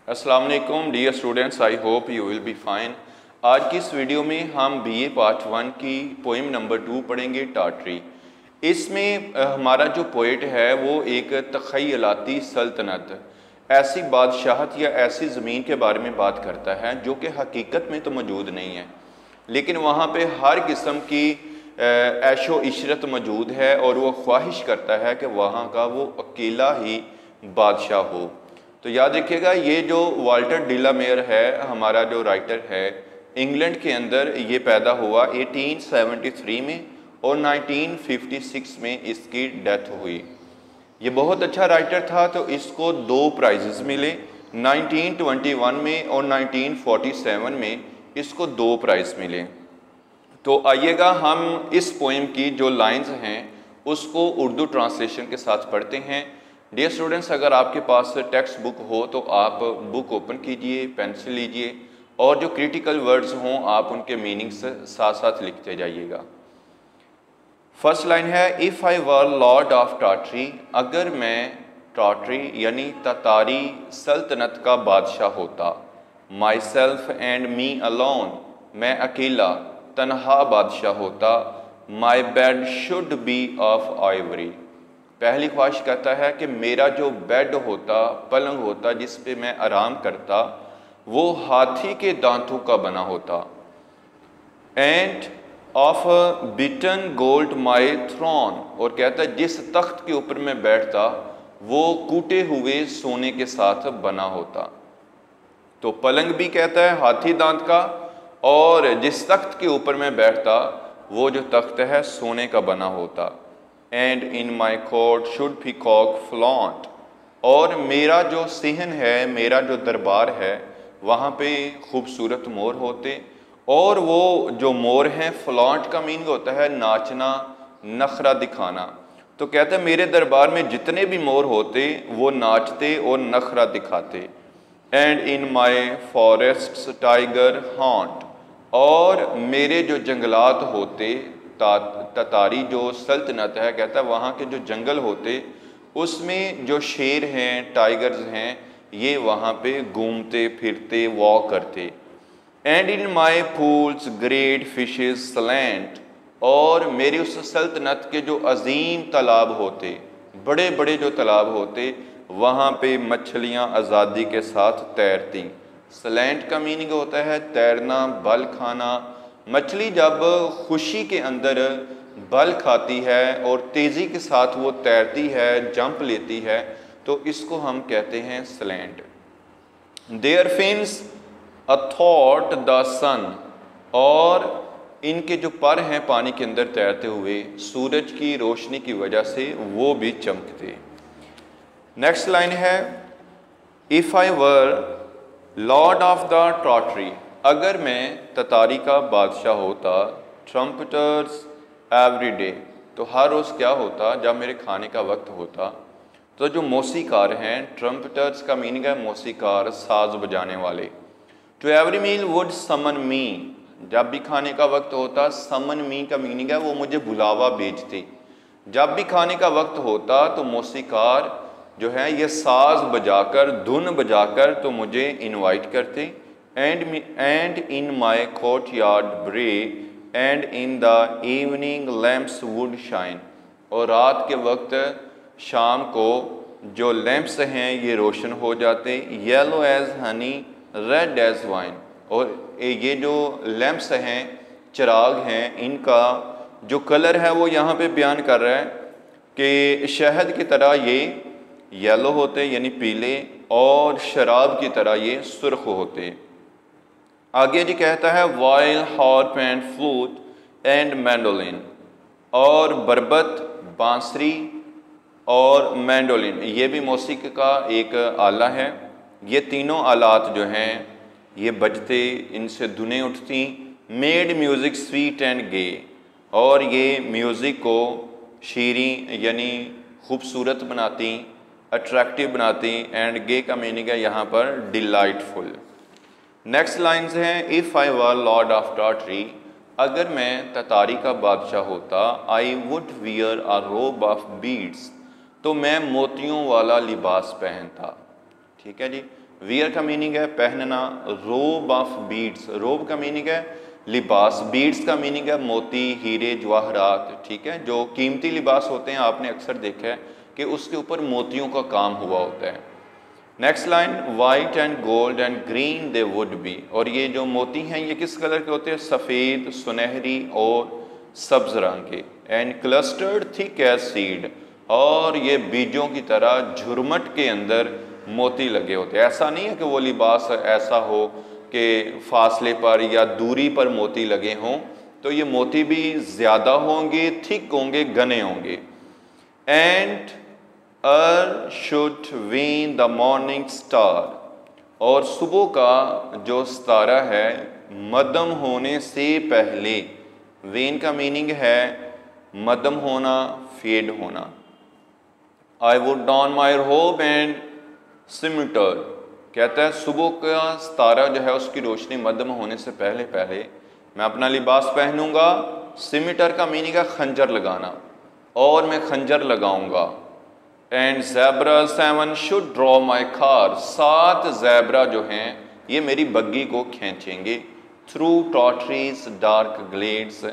अस्सलाम वालेकुम dear students, I hope you will be fine. आज की इस वीडियो में हम बीए पार्ट 1 की पोइम नंबर 2 पढ़ेंगे, टाटरी। इसमें हमारा जो पोइट है वो एक तख़य्युलाती सल्तनत, ऐसी बादशाहत या ऐसी ज़मीन के बारे में बात करता है जो कि हकीकत में तो मौजूद नहीं है, लेकिन वहाँ पे हर किस्म की ऐशो इशरत मौजूद है और वो ख्वाहिश करता है कि वहाँ का वो अकेला ही बादशाह हो। तो याद रखिएगा, ये जो वाल्टर डिलामेयर है, हमारा जो राइटर है, इंग्लैंड के अंदर ये पैदा हुआ 1873 में और 1956 में इसकी डेथ हुई। ये बहुत अच्छा राइटर था, तो इसको 2 प्राइजेस मिले, 1921 में और 1947 में इसको 2 प्राइज़ मिले। तो आइएगा हम इस पोएम की जो लाइंस हैं उसको उर्दू ट्रांसलेशन के साथ पढ़ते हैं। डियर स्टूडेंट्स, अगर आपके पास टेक्स्ट बुक हो तो आप बुक ओपन कीजिए, पेंसिल लीजिए और जो क्रिटिकल वर्ड्स हों आप उनके मीनिंग्स साथ साथ लिखते जाइएगा। फर्स्ट लाइन है, if I were lord of Tartary, अगर मैं टाटरी यानी ततारी सल्तनत का बादशाह होता। Myself and me alone, मैं अकेला तन्हा बादशाह होता। My bed should be of ivory, पहली ख्वाहिश कहता है कि मेरा जो बेड होता, पलंग होता जिस पे मैं आराम करता, वो हाथी के दांतों का बना होता। And of beaten gold my throne, और कहता है जिस तख्त के ऊपर मैं बैठता वो कूटे हुए सोने के साथ बना होता। तो पलंग भी कहता है हाथी दांत का, और जिस तख्त के ऊपर मैं बैठता वो जो तख्त है सोने का बना होता। And in my court should peacock flaunt, और मेरा जो सिहन है, मेरा जो दरबार है, वहाँ पे खूबसूरत मोर होते। और वो जो मोर हैं, फ्लॉन्ट का मीनिंग होता है नाचना, नखरा दिखाना। तो कहते हैं मेरे दरबार में जितने भी मोर होते वो नाचते और नखरा दिखाते। And in my forests tiger haunt, और मेरे जो जंगलात होते, ततारी जो सल्तनत है, कहता है वहाँ के जो जंगल होते उसमें जो शेर हैं, टाइगर्स हैं, ये वहाँ पे घूमते फिरते वॉक करते। And in my pools great fishes slant, और मेरी उस सल्तनत के जो अजीम तालाब होते, बड़े बड़े जो तालाब होते, वहाँ पे मछलियाँ आज़ादी के साथ तैरती। स्लैंट का मीनिंग होता है तैरना, बल खाना। मछली जब खुशी के अंदर बल खाती है और तेज़ी के साथ वो तैरती है, जंप लेती है, तो इसको हम कहते हैं स्लैंट। देयर फिन्स अथॉट द सन, और इनके जो पर हैं पानी के अंदर तैरते हुए, सूरज की रोशनी की वजह से वो भी चमकते। नेक्स्ट लाइन है, if I were lord of the Tartary, अगर मैं ततारी का बादशाह होता। ट्रम्पटर्स एवरी डे, तो हर रोज़ क्या होता, जब मेरे खाने का वक्त होता तो जो मौसीकार हैं, ट्रम्पटर्स का मीनिंग है मौसीकार, साज बजाने वाले। टू एवरी मील वुड समन मी, जब भी खाने का वक्त होता, समन मी का मीनिंग है वो मुझे बुलावा भेजते। जब भी खाने का वक्त होता तो मौसीकार जो है ये साज बजाकर, धुन बजाकर तो मुझे इनवाइट करते। And in my courtyard bray, and in the evening lamps would shine, और रात के वक्त शाम को जो लैंप्स हैं ये रोशन हो जाते। Yellow as honey, red as wine, और ये जो लैंप्स हैं, चिराग हैं, इनका जो कलर है वो यहाँ पे बयान कर रहा है कि शहद की तरह ये येलो होते यानी पीले, और शराब की तरह ये सुर्ख होते। आगे जी कहता है, while harp and flute and mandolin, और बरबत, बांसुरी और मैंडोलिन, ये भी मौसीकी का एक आला है। ये तीनों आलात जो हैं ये बजते, इनसे धुनें उठती। मेड म्यूज़िक स्वीट एंड गे, और ये म्यूज़िक को शीरीं यानी खूबसूरत बनाती, अट्रैक्टिव बनाती। एंड गे का मीनिंग है यहाँ पर डिलाइटफुल। नेक्स्ट लाइन्स हैं, if I were lord of Tartary, अगर मैं ततारी का बादशाह होता। I would wear a robe of beads, तो मैं मोतियों वाला लिबास पहनता। ठीक है जी, वियर का मीनिंग है पहनना, रोब ऑफ बीड्स, रोब का मीनिंग है लिबास, बीड्स का मीनिंग है मोती, हीरे, जवाहरात, ठीक है। जो कीमती लिबास होते हैं आपने अक्सर देखा है कि उसके ऊपर मोतियों का काम हुआ होता है। Next line, white and gold and green they would be, और ये जो मोती हैं ये किस कलर के होते हैं? सफ़ेद, सुनहरी और सब्ज रंग के। And clustered thick as seed, और ये बीजों की तरह झुरमट के अंदर मोती लगे होते हैं। ऐसा नहीं है कि वो लिबास ऐसा हो कि फासले पर या दूरी पर मोती लगे हों, तो ये मोती भी ज़्यादा होंगे, थिक होंगे, घने होंगे। And or should wean the morning star, और सुबह का जो सितारा है मध्यम होने से पहले, वीन का मीनिंग है मध्यम होना, फेड होना। आई वुड डॉन माई रोब एंड सिमिटर, कहता है सुबह का सितारा जो है उसकी रोशनी मध्यम होने से पहले पहले मैं अपना लिबास पहनूंगा। सिमिटर का मीनिंग है खंजर लगाना, और मैं खंजर लगाऊंगा। And zebra 7 should draw my car, 7 zebra जो हैं ये मेरी बग्गी को खींचेंगे। थ्रू टॉटरीज डार्क ग्लेड्स,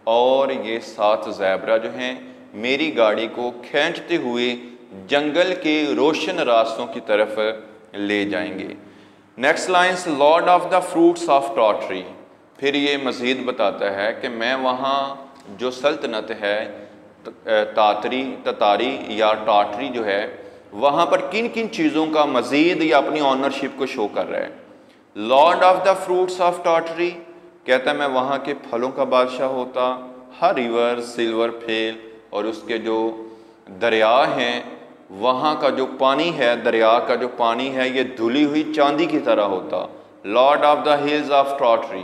और ये 7 ज़ेब्रा जो हैं मेरी गाड़ी को खींचते हुए जंगल के रोशन रास्तों की तरफ ले जाएंगे। Next lines, lord of the fruits of Tartary, फिर ये मज़ीद बताता है कि मैं वहाँ जो सल्तनत है ततारी या टाटरी जो है वहाँ पर किन किन चीज़ों का मज़ीद या अपनी ऑनरशिप को शो कर रहा है। Lord of the fruits of Tartary कहता है मैं वहाँ के फलों का बादशाह होता। हर रिवर सिल्वर फेल, और उसके जो दरिया हैं वहाँ का जो पानी है, दरिया का जो पानी है ये धुली हुई चांदी की तरह होता। Lord of the hills of Tartary,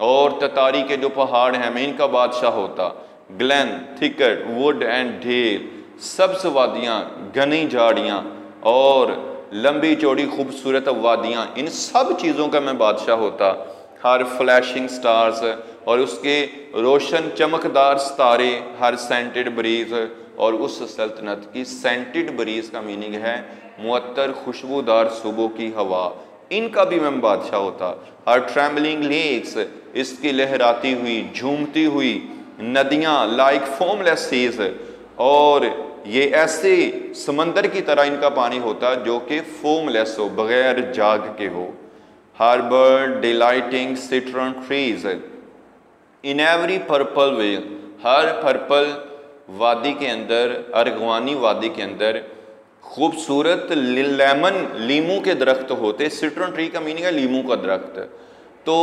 और ततारी के जो पहाड़ हैं मैं इनका बादशाह होता। ग्लेन, थिकट, वुड एंड ढेर, सब्ज वादियाँ, घनी झाड़ियाँ और लंबी चौड़ी खूबसूरत वादियाँ, इन सब चीज़ों का मैं बादशाह होता। हर फ्लैशिंग स्टार्स, और उसके रोशन चमकदार सितारे, हर सेंटेड ब्रीज, और उस सल्तनत की सेंटेड ब्रीज का मीनिंग है मुअत्तर खुशबूदार सुबह की हवा, इनका भी मैं बादशाह होता। हर ट्रैम्बलिंग लेक्स, इसकी लहराती हुई झूमती हुई नदियाँ, लाइक फोमलेस सीज, और ये ऐसे समंदर की तरह इनका पानी होता जो कि फोमलेस हो, बगैर जाग के हो। हर bird delighting citron trees in every purple vale, हर पर्पल वादी के अंदर, अर्गवानी वादी के अंदर खूबसूरत लेमन लीमू के दरख्त होते। सिट्रन ट्री का मीनिंग है लीमू का दरख्त। तो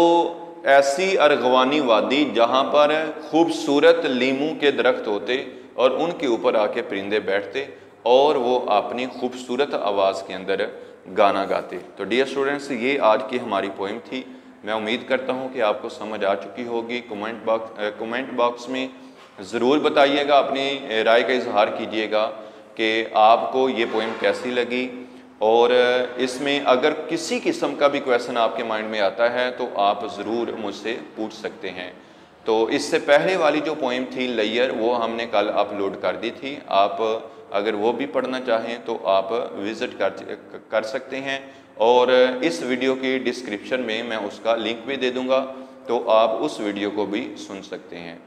ऐसी अर्गवानी वादी जहाँ पर खूबसूरत लीमू के दरख्त होते और उनके ऊपर आके परिंदे बैठते और वो अपनी खूबसूरत आवाज़ के अंदर गाना गाते। तो डियर स्टूडेंट्स, ये आज की हमारी पोइम थी। मैं उम्मीद करता हूँ कि आपको समझ आ चुकी होगी। कमेंट बॉक्स में ज़रूर बताइएगा, अपनी राय का इजहार कीजिएगा कि आपको ये पोइम कैसी लगी, और इसमें अगर किसी किस्म का भी क्वेश्चन आपके माइंड में आता है तो आप ज़रूर मुझसे पूछ सकते हैं। तो इससे पहले वाली जो पोइम थी लेयर, वो हमने कल अपलोड कर दी थी। आप अगर वो भी पढ़ना चाहें तो आप विज़िट कर सकते हैं, और इस वीडियो की डिस्क्रिप्शन में मैं उसका लिंक भी दे दूँगा, तो आप उस वीडियो को भी सुन सकते हैं।